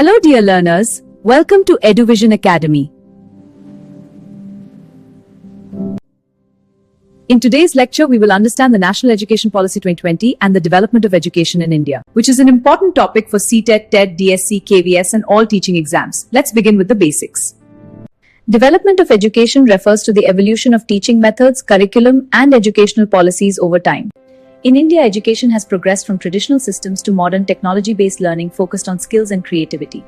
Hello dear learners, welcome to EduVision Academy. In today's lecture, we will understand the National Education Policy 2020 and the development of education in India, which is an important topic for CTET, TET, DSC, KVS and all teaching exams. Let's begin with the basics. Development of education refers to the evolution of teaching methods, curriculum and educational policies over time. In India, education has progressed from traditional systems to modern technology-based learning focused on skills and creativity.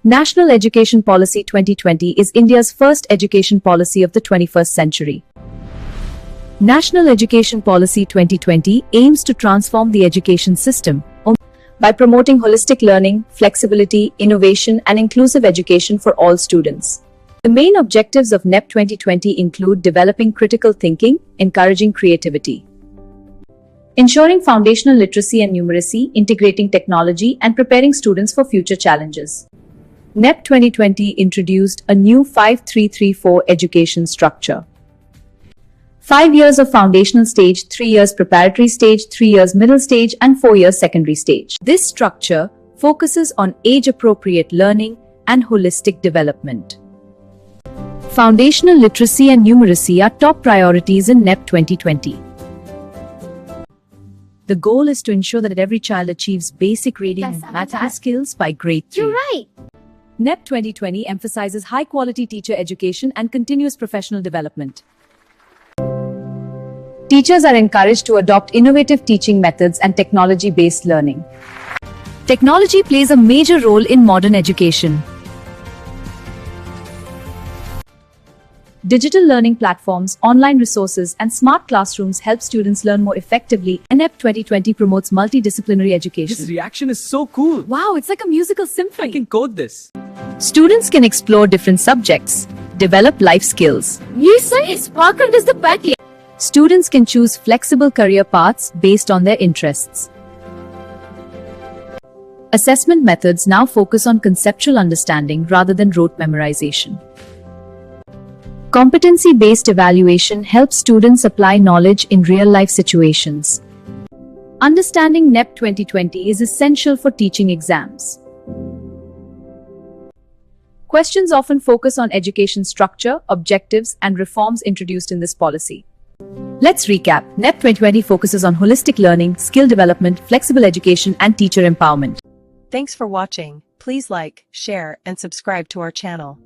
National Education Policy 2020 is India's first education policy of the 21st century. National Education Policy 2020 aims to transform the education system by promoting holistic learning, flexibility, innovation, and inclusive education for all students. The main objectives of NEP 2020 include developing critical thinking, encouraging creativity, ensuring foundational literacy and numeracy, integrating technology, and preparing students for future challenges. NEP 2020 introduced a new 5-3-3-4 education structure. 5 years of foundational stage, 3 years preparatory stage, 3 years middle stage, and 4 years secondary stage. This structure focuses on age-appropriate learning and holistic development. Foundational literacy and numeracy are top priorities in NEP 2020. The goal is to ensure that every child achieves basic reading and math skills by grade 3. You're right. NEP 2020 emphasizes high-quality teacher education and continuous professional development. Teachers are encouraged to adopt innovative teaching methods and technology-based learning. Technology plays a major role in modern education. Digital learning platforms, online resources, and smart classrooms help students learn more effectively. NEP 2020 promotes multidisciplinary education. This reaction is so cool. Wow, it's like a musical symphony. I can code this. Students can explore different subjects, develop life skills. You say Sparkle is the back. Students can choose flexible career paths based on their interests. Assessment methods now focus on conceptual understanding rather than rote memorization. Competency-based evaluation helps students apply knowledge in real-life situations. Understanding NEP 2020 is essential for teaching exams. Questions often focus on education structure, objectives, and reforms introduced in this policy. Let's recap. NEP 2020 focuses on holistic learning, skill development, flexible education, and teacher empowerment. Thanks for watching. Please like, share, and subscribe to our channel.